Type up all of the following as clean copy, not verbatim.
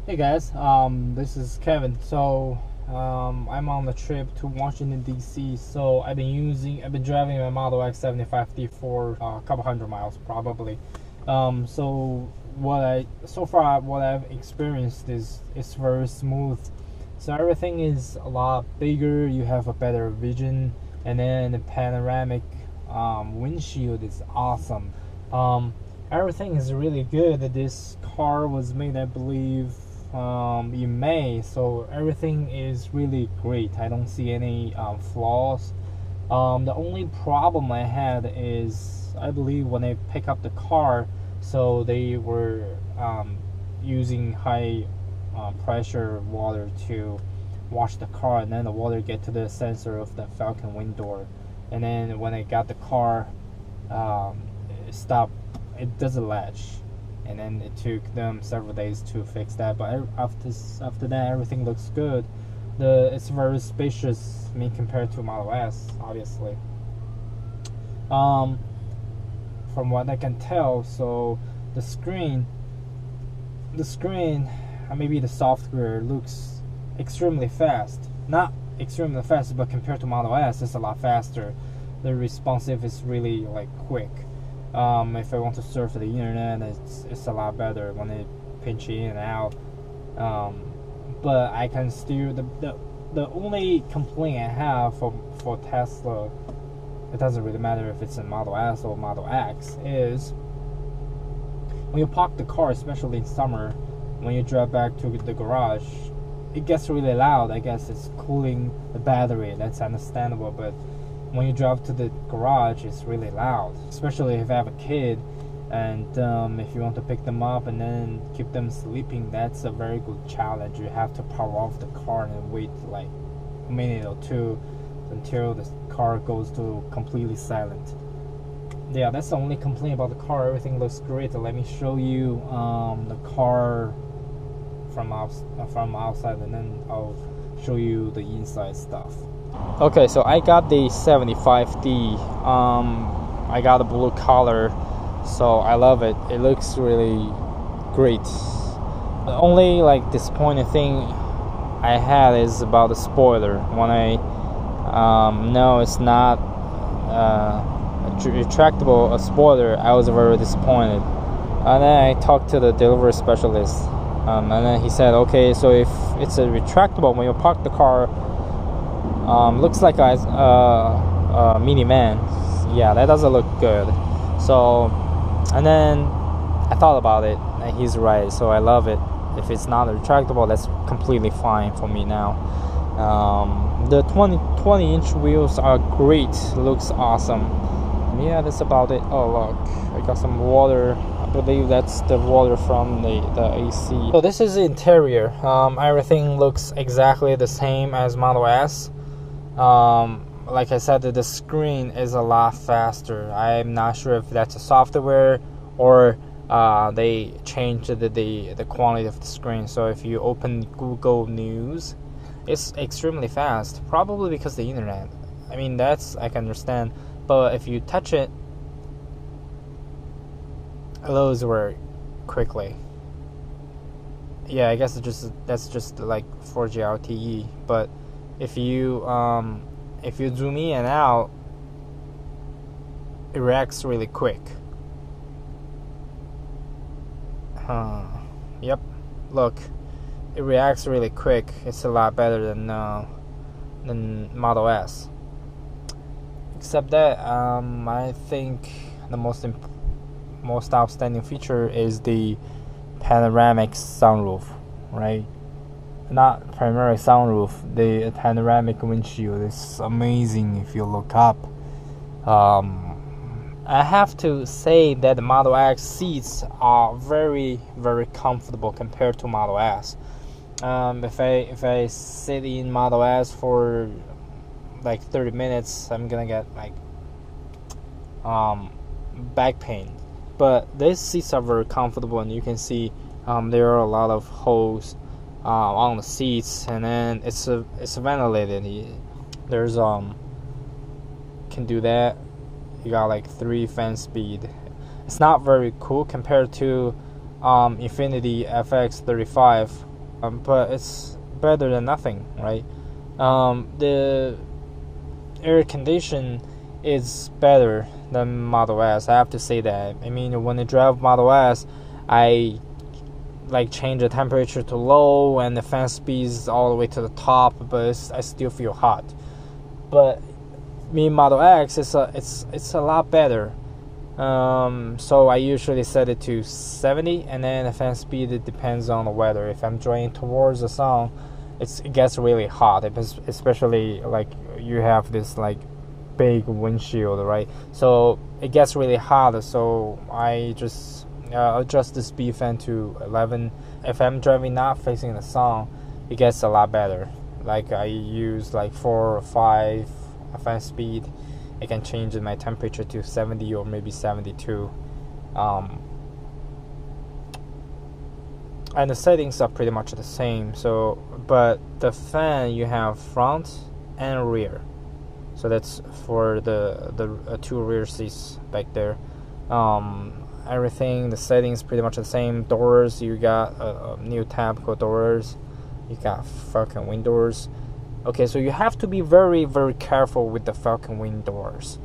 Hey guys, this is Kevin. I'm on the trip to Washington D.C. So I've been driving my Model X 75D for a couple hundred miles probably. So far what I've experienced is it's very smooth. So everything is a lot bigger. You have a better vision, and then the panoramic windshield is awesome. Everything is really good. This car was made, I believe, in May, so everything is really great. I don't see any flaws. The only problem I had is, I believe, when I pick up the car, so they were using high pressure water to wash the car, and then the water get to the sensor of the Falcon wind door, and then when I got the car, it stopped. It doesn't latch, and then it took them several days to fix that. But after that, everything looks good. It's very spacious, compared to Model S, obviously. From what I can tell, so the screen, maybe the software looks extremely fast. Not extremely fast, but compared to Model S, it's a lot faster. The responsive is really quick. If I want to surf the internet, it's a lot better when it pinch in and out. But I can still, the only complaint I have for Tesla, it doesn't really matter if it's in Model S or Model X, is when you park the car, especially in summer, when you drive back to the garage, it gets really loud. I guess it's cooling the battery. That's understandable, but when you drive to the garage, it's really loud, especially if you have a kid, and if you want to pick them up and then keep them sleeping, that's a very good challenge. You have to power off the car and wait like a minute or two until the car goes to completely silent. Yeah, that's the only complaint about the car. Everything looks great. Let me show you the car from outside, and then I'll show you the inside stuff. Okay, so I got the 75D. I got the blue color, so I love it. It looks really great. The only disappointing thing I had is about the spoiler. When I know it's not retractable a spoiler, I was very disappointed. And then I talked to the delivery specialist, and then he said, okay, so if it's a retractable, when you park the car, looks like a minivan. Yeah, that doesn't look good. So, and then I thought about it, and he's right. So I love it. If it's not retractable, that's completely fine for me now. The 20-inch wheels are great. Looks awesome. Yeah, that's about it. Oh look, I got some water. I believe that's the water from the AC. So this is the interior. Everything looks exactly the same as Model S. Like I said, the screen is a lot faster. I'm not sure if that's a software or they changed the quality of the screen. So if you open Google News, it's extremely fast, probably because of the internet. I mean, that's, I can understand, but if you touch it, it loads very quickly. Yeah, I guess that's just like 4G LTE. But if you zoom in and out, it reacts really quick. Yep, look, it reacts really quick. It's a lot better than Model S. Except that I think the most outstanding feature is the panoramic sunroof, right? Not primary sunroof, the panoramic windshield is amazing if you look up. I have to say that the Model X seats are very, very comfortable compared to Model S. If I sit in Model S for 30 minutes, I'm gonna get back pain. But these seats are very comfortable, and you can see there are a lot of holes on the seats, and then it's ventilated. There's can do that. You got 3 fan speed. It's not very cool compared to Infiniti FX35, but it's better than nothing, right? The air condition is better than Model S. I have to say that. I mean, when I drive Model S, I like change the temperature to low and the fan speeds all the way to the top, but I still feel hot. But me Model X, it's a lot better. So I usually set it to 70, and then the fan speed, it depends on the weather. If I'm driving towards the sun, it gets really hot, especially like you have this like big windshield, right? So it gets really hot. So I just adjust the speed fan to 11. If I'm driving not facing the sun, it gets a lot better. Like I use like 4 or 5 fan speed. I can change my temperature to 70 or maybe 72. And the settings are pretty much the same. So, but the fan, you have front and rear. So that's for the 2 rear seats back there. Everything, the settings pretty much the same. Doors, you got new typical doors. You got Falcon windows. Okay, so you have to be very, very careful with the Falcon wing doors.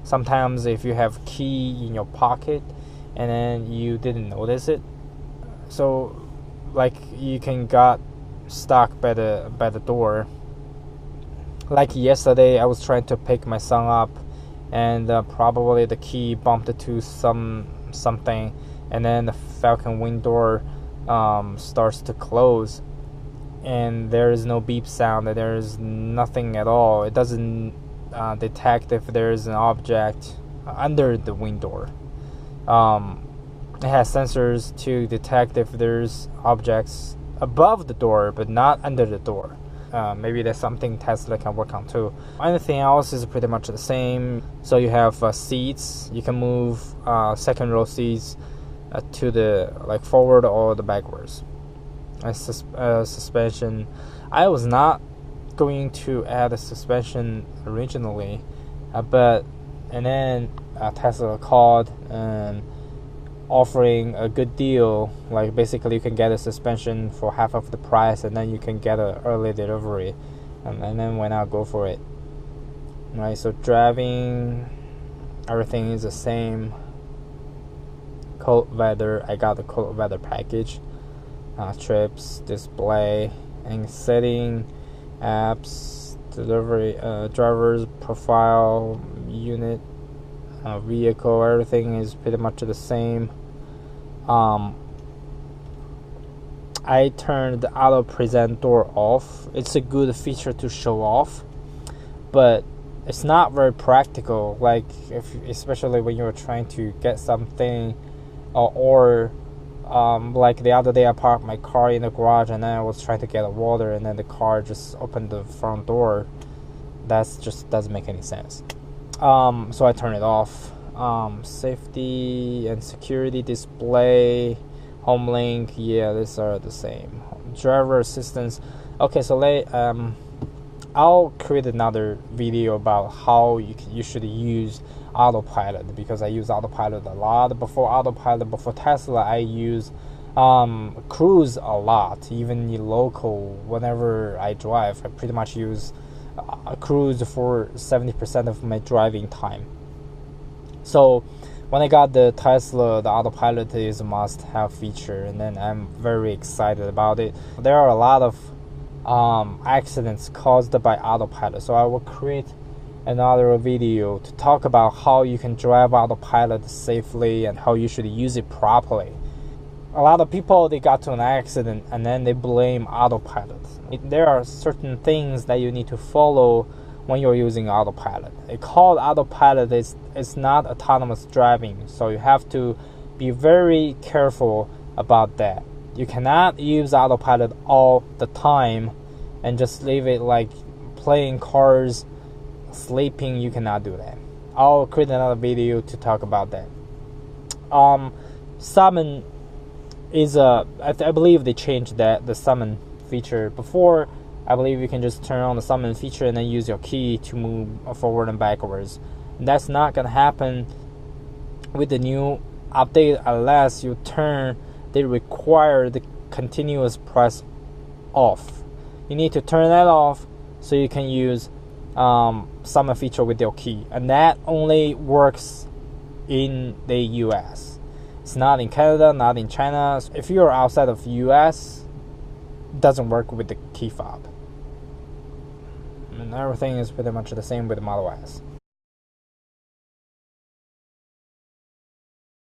Sometimes if you have key in your pocket and then you didn't notice it, so like you can got stuck by the door. Like yesterday, I was trying to pick my son up, and probably the key bumped into something, and then the Falcon wing door starts to close. And there is no beep sound, there is nothing at all. It doesn't detect if there is an object under the wing door. It has sensors to detect if there's objects above the door but not under the door. Maybe that's something Tesla can work on too. Anything else is pretty much the same. So you have seats. You can move second row seats to the like forward or the backwards. Suspension, I was not going to add a suspension originally, but then Tesla called and offering a good deal. Like basically you can get a suspension for half of the price, and then you can get an early delivery, and then why not go for it, right? So driving, everything is the same. Cold weather, I got the cold weather package. Trips, display, and setting, apps, delivery, driver's profile, unit, vehicle, everything is pretty much the same. I turned the auto present door off. It's a good feature to show off, but it's not very practical. Like especially when you're trying to get something, or like the other day I parked my car in the garage, and then I was trying to get water, and then the car just opened the front door. That just doesn't make any sense. So I turned it off. Safety and security display, home link, yeah, these are the same. Driver assistance. Okay, so I'll create another video about how you should use Autopilot, because I use Autopilot a lot. Before Tesla, I use Cruise a lot. Even in local, whenever I drive, I pretty much use Cruise for 70% of my driving time. So when I got the Tesla, the Autopilot is a must-have feature, and then I'm very excited about it. There are a lot of accidents caused by Autopilot, so I will create another video to talk about how you can drive Autopilot safely and how you should use it properly. A lot of people, they got to an accident and then they blame Autopilot. There are certain things that you need to follow when you're using Autopilot. It's called Autopilot. It's not autonomous driving, so you have to be very careful about that. You cannot use Autopilot all the time and just leave it like playing cars, sleeping. You cannot do that. I'll create another video to talk about that. Summon is I believe they changed the summon feature. Before, I believe you can just turn on the summon feature and then use your key to move forward and backwards. And that's not gonna happen with the new update unless you turn. They require the continuous press off. You need to turn that off so you can use some feature with your key, and that only works in the US. It's not in Canada, not in China. If you're outside of US, it doesn't work with the key fob. And everything is pretty much the same with the Model S.